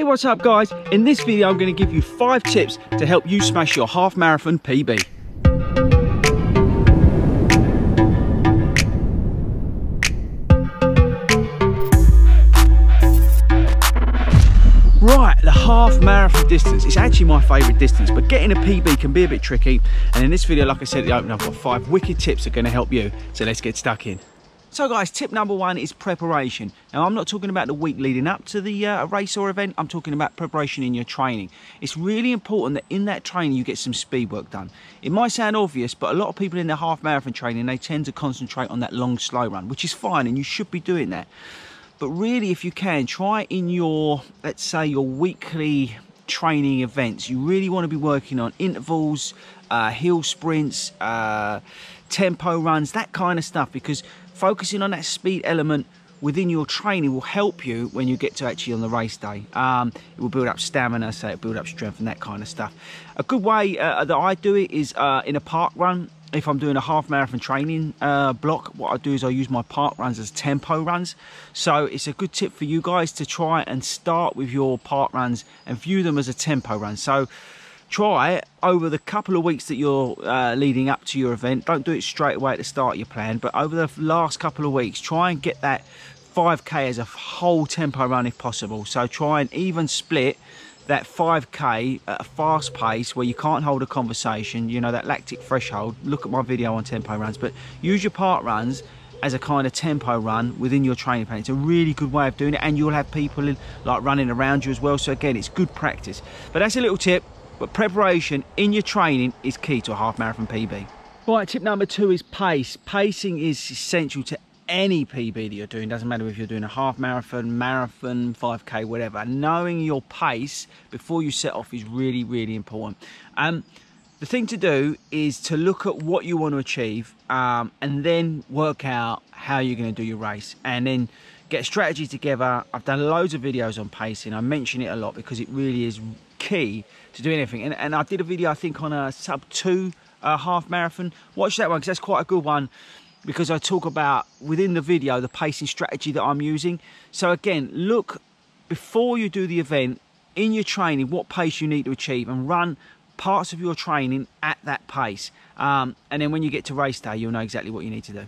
what's up guys? In this video I'm going to give you 5 tips to help you smash your half marathon PB. Right, the half marathon distance is actually my favourite distance, but getting a PB can be a bit tricky, and in this video, like I said at the opening, I've got 5 wicked tips that are going to help you, so let's get stuck in. So guys, tip number 1 is preparation. Now I'm not talking about the week leading up to the race or event, I'm talking about preparation in your training. It's really important that in that training you get some speed work done. It might sound obvious, but a lot of people in their half marathon training, they tend to concentrate on that long slow run, which is fine and you should be doing that. But really, if you can, try in your, let's say, your weekly training events, you really want to be working on intervals, hill sprints, tempo runs, that kind of stuff, because focusing on that speed element within your training will help you when you get to actually on the race day. It will build up stamina, so it'll build up strength and that kind of stuff. A good way that I do it is in a park run. If I'm doing a half marathon training block, what I do is I use my park runs as tempo runs. So it's a good tip for you guys to try and start with your park runs and view them as a tempo run. So try over the couple of weeks that you're leading up to your event. Don't do it straight away at the start of your plan, but over the last couple of weeks, try and get that 5K as a whole tempo run if possible. So try and even split that 5K at a fast pace where you can't hold a conversation, you know, that lactic threshold. Look at my video on tempo runs, but use your park runs as a kind of tempo run within your training plan. It's a really good way of doing it, and you'll have people like running around you as well. So again, it's good practice. But that's a little tip, but preparation in your training is key to a half marathon PB. Right, tip number 2 is pace. Pacing is essential to any PB that you're doing. Doesn't matter if you're doing a half marathon, marathon, 5K, whatever. Knowing your pace before you set off is really, really important. The thing to do is to look at what you want to achieve and then work out how you're going to do your race, and then get a strategy together. I've done loads of videos on pacing. I mention it a lot because it really is key to do anything. And I did a video, I think, on a sub 2 half marathon. Watch that one because that's quite a good one, because I talk about within the video the pacing strategy that I'm using. So again, look before you do the event in your training what pace you need to achieve, and run parts of your training at that pace. And then when you get to race day, you'll know exactly what you need to do.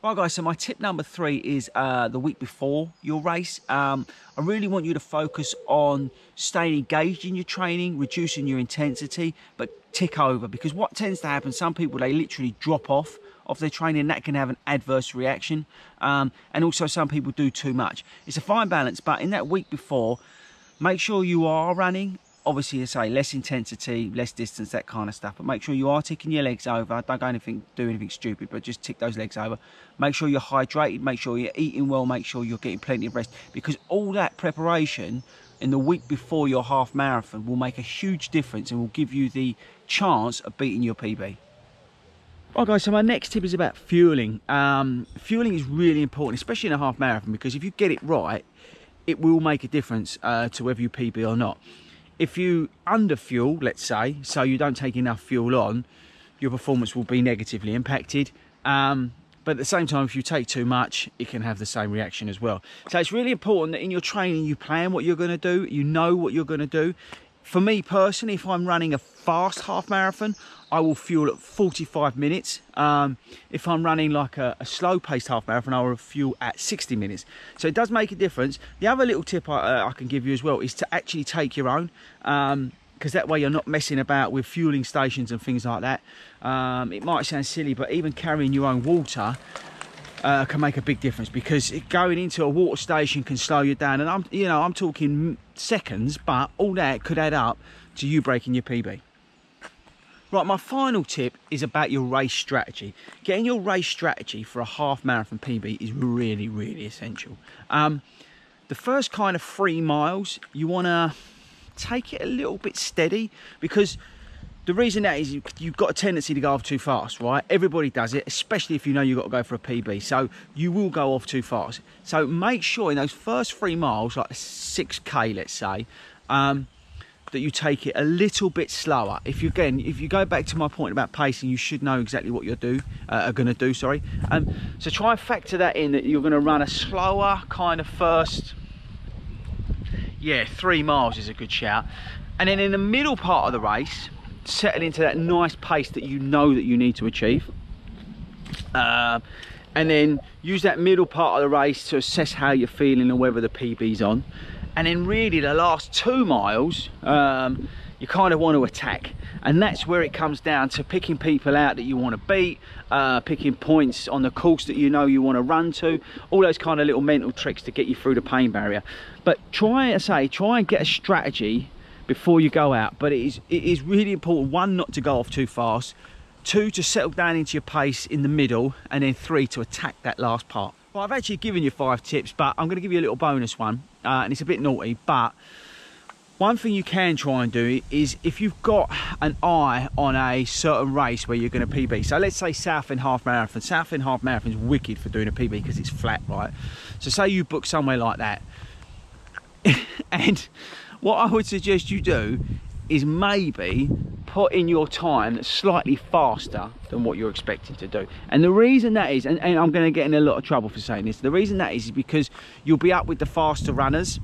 Right guys, so my tip number 3 is the week before your race. I really want you to focus on staying engaged in your training, reducing your intensity, but tick over, because what tends to happen, some people, they literally drop off their training, and that can have an adverse reaction. And also some people do too much. It's a fine balance, but in that week before, make sure you are running. Obviously, I say less intensity, less distance, that kind of stuff, but make sure you are ticking your legs over. Don't go do anything stupid, but just tick those legs over. Make sure you're hydrated, make sure you're eating well, make sure you're getting plenty of rest, because all that preparation in the week before your half marathon will make a huge difference and will give you the chance of beating your PB. Right guys, so my next tip is about fueling. Fueling is really important, especially in a half marathon, because if you get it right, it will make a difference to whether you PB or not. If you underfuel, let's say, so you don't take enough fuel on, your performance will be negatively impacted. But at the same time, if you take too much, it can have the same reaction as well. So it's really important that in your training, you plan what you're going to do, you know what you're going to do. For me personally, if I'm running a fast half marathon, I will fuel at 45 minutes. If I'm running like a slow-paced half marathon, I will fuel at 60 minutes. So it does make a difference. The other little tip I can give you as well is to actually take your own, because that way you're not messing about with fueling stations and things like that. It might sound silly, but even carrying your own water can make a big difference, because going into a water station can slow you down, and I'm talking seconds, but all that could add up to you breaking your PB. Right, my final tip is about your race strategy. Getting your race strategy for a half marathon PB is really, really essential. The first kind of 3 miles, you want to take it a little bit steady, because the reason that is you've got a tendency to go off too fast, right? Everybody does it, especially if you know you've got to go for a PB. So you will go off too fast. So make sure in those first 3 miles, like 6K, let's say, that you take it a little bit slower. If you go back to my point about pacing, you should know exactly what you're going to do. So try and factor that in, that you're going to run a slower kind of first yeah, 3 miles is a good shout. And then in the middle part of the race, settle into that nice pace that you know that you need to achieve. And then use that middle part of the race to assess how you're feeling and whether the PB's on. And then really the last 2 miles, you kind of want to attack. And that's where it comes down to picking people out that you want to beat, picking points on the course that you know you want to run to, all those kind of little mental tricks to get you through the pain barrier. But try and get a strategy before you go out. But it is really important, 1, not to go off too fast, 2, to settle down into your pace in the middle, and then 3, to attack that last part. Well, I've actually given you 5 tips, but I'm going to give you a little bonus one, and it's a bit naughty, but one thing you can try and do is, if you've got an eye on a certain race where you're going to PB, so let's say Southend Half Marathon. Southend Half Marathon is wicked for doing a PB because it's flat, right? So say you book somewhere like that, and what I would suggest you do is maybe put in your time that's slightly faster than what you're expecting to do. And the reason that is, and I'm going to get in a lot of trouble for saying this, the reason that is because you'll be up with the faster runners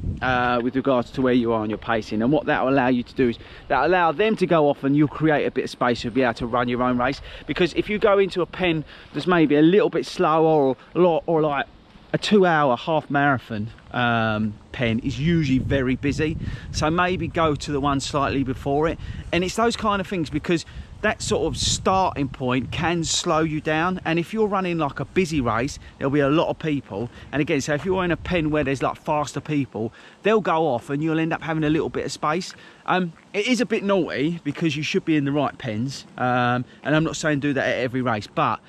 with regards to where you are on your pacing. And what that will allow you to do is that allow them to go off, and you'll create a bit of space to be able to run your own race. Because if you go into a pen that's maybe a little bit slower, or like a 2-hour half marathon pen is usually very busy, so maybe go to the one slightly before it. And it's those kind of things, because that sort of starting point can slow you down. And if you're running like a busy race, there'll be a lot of people, and again, so if you're in a pen where there's like faster people, they'll go off and you'll end up having a little bit of space. It is a bit naughty because you should be in the right pens, and I'm not saying do that at every race, but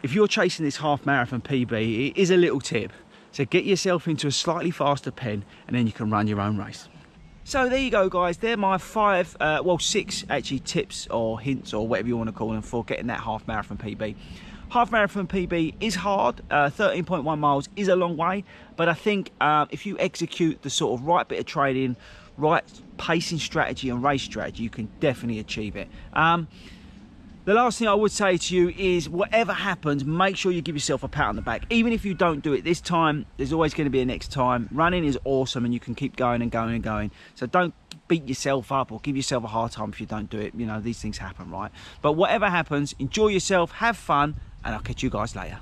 if you're chasing this half marathon PB, it is a little tip. So get yourself into a slightly faster pen, and then you can run your own race. So there you go, guys. They're my 5, well, 6 actually tips or hints or whatever you want to call them for getting that half marathon PB. Half marathon PB is hard. 13.1 miles is a long way, but I think if you execute the sort of right bit of training, right pacing strategy and race strategy, you can definitely achieve it. The last thing I would say to you is, whatever happens, make sure you give yourself a pat on the back. Even if you don't do it this time, there's always going to be a next time. Running is awesome, and you can keep going and going and going. So don't beat yourself up or give yourself a hard time if you don't do it. You know, these things happen, right? But whatever happens, enjoy yourself, have fun, and I'll catch you guys later.